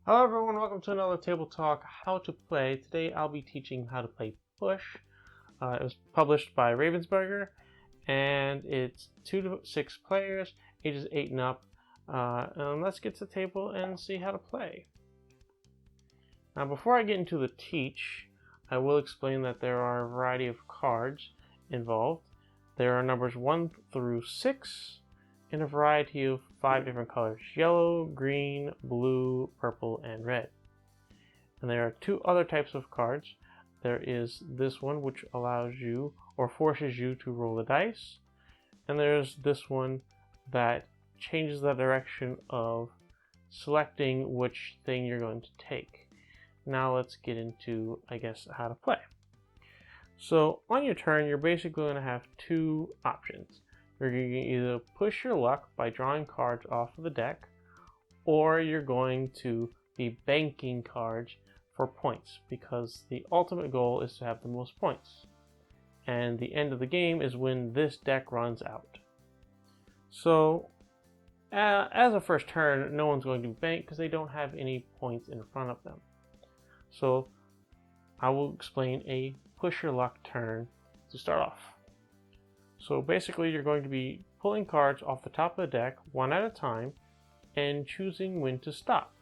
Hello everyone, welcome to another Table Talk How to Play. Today I'll be teaching how to play Push. It was published by Ravensburger, and it's 2 to 6 players, ages 8 and up. And let's get to the table and see how to play. Now before I get into the teach, I will explain that there are a variety of cards involved. There are numbers 1 through 6 in a variety of 5 different colors: yellow, green, blue, purple, and red. And there are 2 other types of cards. There is this one, which allows you or forces you to roll the dice, and there's this one that changes the direction of selecting which thing you're going to take. Now let's get into, how to play. So on your turn, you're basically going to have 2 options. You're going to either push your luck by drawing cards off of the deck, or you're going to be banking cards for points, because the ultimate goal is to have the most points. And the end of the game is when this deck runs out. So, as a first turn, no one's going to bank because they don't have any points in front of them. So, I will explain a push your luck turn to start off. So basically you're going to be pulling cards off the top of the deck one at a time and choosing when to stop.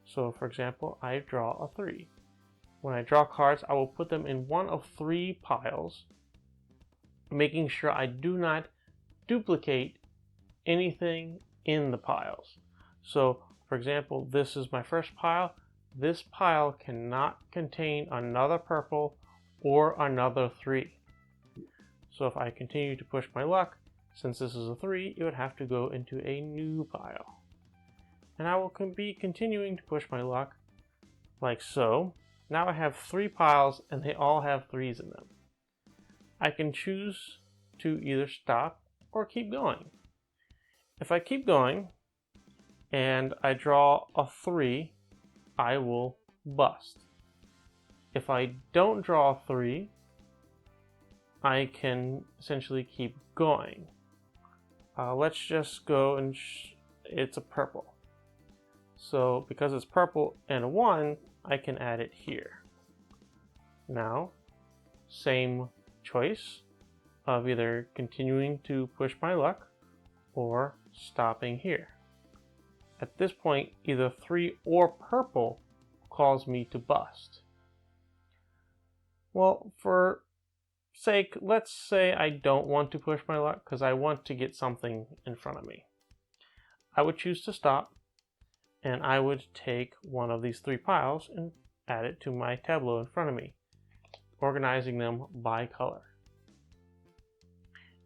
So for example, I draw a 3. When I draw cards, I will put them in one of 3 piles, making sure I do not duplicate anything in the piles. So for example, this is my first pile. This pile cannot contain another purple or another 3. So if I continue to push my luck, since this is a 3, it would have to go into a new pile. And I will be continuing to push my luck, like so. Now I have 3 piles and they all have 3s in them. I can choose to either stop or keep going. If I keep going and I draw a 3, I will bust. If I don't draw a 3, I can essentially keep going. Let's just go and it's a purple. So because it's purple and a 1, I can add it here. Now, same choice of either continuing to push my luck or stopping here. At this point, either 3 or purple calls me to bust. Well, for sake, let's say I don't want to push my luck because I want to get something in front of me. I would choose to stop, and I would take one of these 3 piles and add it to my tableau in front of me, organizing them by color.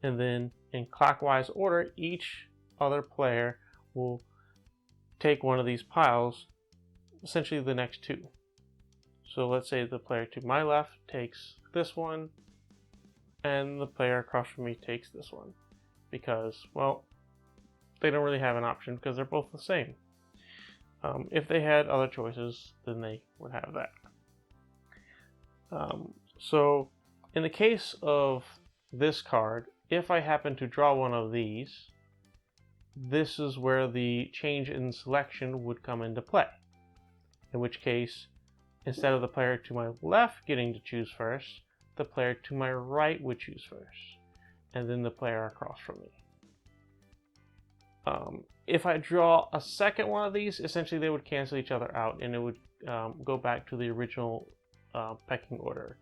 And then in clockwise order, each other player will take one of these piles, essentially the next 2. So let's say the player to my left takes this one, and the player across from me takes this one, because, well, they don't really have an option because they're both the same. If they had other choices, then they would have that. So in the case of this card, if I happen to draw one of these, this is where the change in selection would come into play. In which case, instead of the player to my left getting to choose first, the player to my right would choose first, and then the player across from me. If I draw a second one of these, essentially they would cancel each other out, and it would go back to the original pecking order.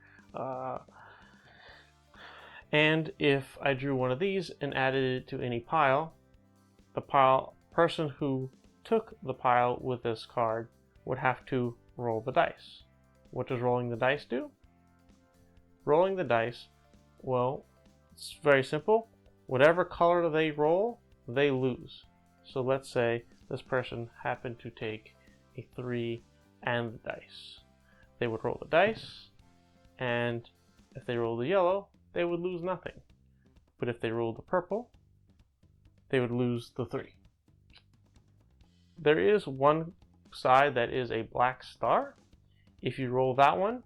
And if I drew one of these and added it to any pile, the person who took the pile with this card would have to roll the dice. What does rolling the dice do? Rolling the dice, well, it's very simple. Whatever color they roll, they lose. So let's say this person happened to take a 3 and the dice. They would roll the dice, and if they roll the yellow, they would lose nothing. But if they rolled the purple, they would lose the 3. There is one side that is a black star. If you roll that one,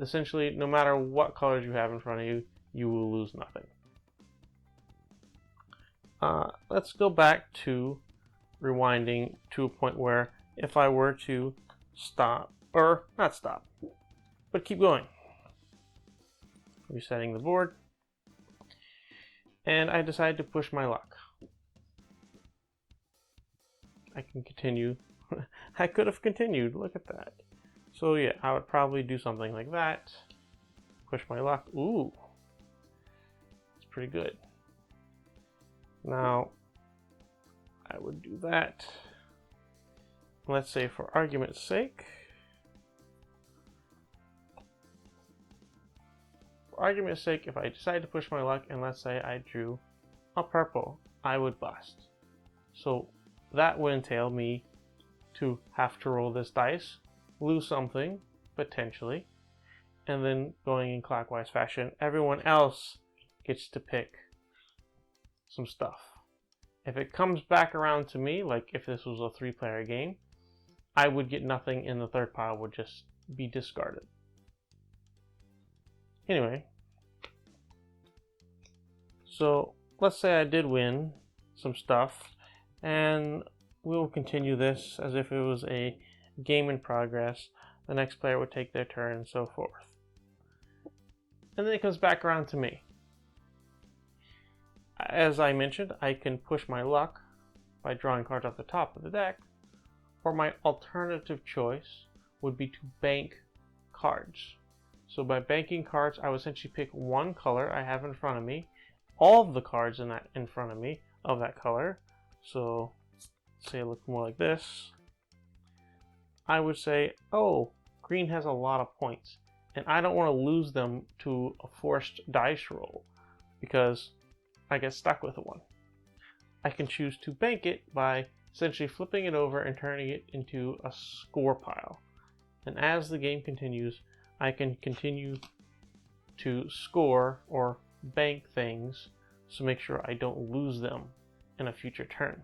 essentially no matter what colors you have in front of you, you will lose nothing. Let's go back to rewinding to a point where if I were to stop, or not stop, but keep going. Resetting the board. And I decide to push my luck. I can continue. I could have continued, look at that. So yeah, I would probably do something like that. Push my luck. Ooh. It's pretty good. Now, I would do that. Let's say for argument's sake. For argument's sake, if I decide to push my luck and let's say I drew a purple, I would bust. So that would entail me to have to roll this dice, lose something, potentially, and then going in clockwise fashion, everyone else gets to pick some stuff. If it comes back around to me, like if this was a 3-player game, I would get nothing and the third pile would just be discarded. Anyway, so let's say I did win some stuff, and we'll continue this as if it was a game in progress. The next player would take their turn and so forth. And then it comes back around to me. As I mentioned, I can push my luck by drawing cards off the top of the deck, or my alternative choice would be to bank cards. So by banking cards, I would essentially pick one color I have in front of me, all of the cards in front of me of that color. So say it looks more like this. I would say, oh, green has a lot of points, and I don't want to lose them to a forced dice roll because I get stuck with one. I can choose to bank it by essentially flipping it over and turning it into a score pile. And as the game continues, I can continue to score or bank things to make sure I don't lose them in a future turn.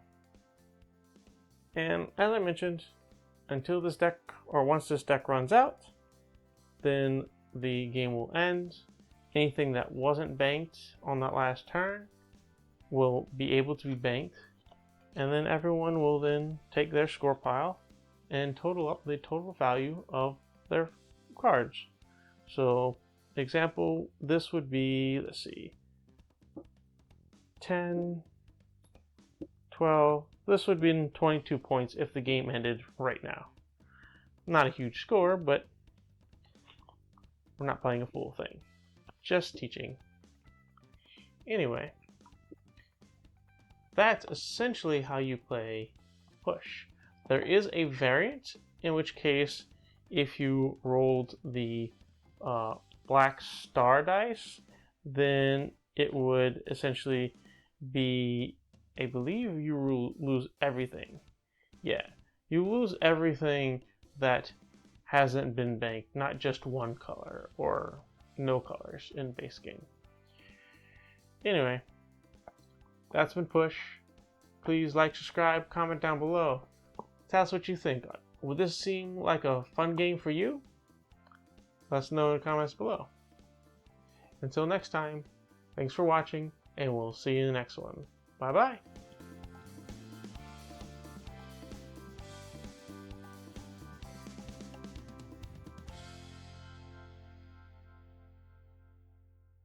And as I mentioned, until this deck, or once this deck runs out, then the game will end. Anything that wasn't banked on that last turn will be able to be banked, and then everyone will then take their score pile and total up the total value of their cards. So, example, this would be, let's see, 10, 12, this would be 22 points if the game ended right now. Not a huge score, but we're not playing a full thing. Just teaching. Anyway, that's essentially how you play push. There is a variant, in which case, if you rolled the black star dice, then it would essentially be, I believe you lose everything. Yeah, you lose everything that hasn't been banked, not just one color or no colors in base game. Anyway, that's been Push. Please like, subscribe, comment down below. Tell us what you think. Would this seem like a fun game for you? Let us know in the comments below. Until next time, thanks for watching, and we'll see you in the next one. Bye bye.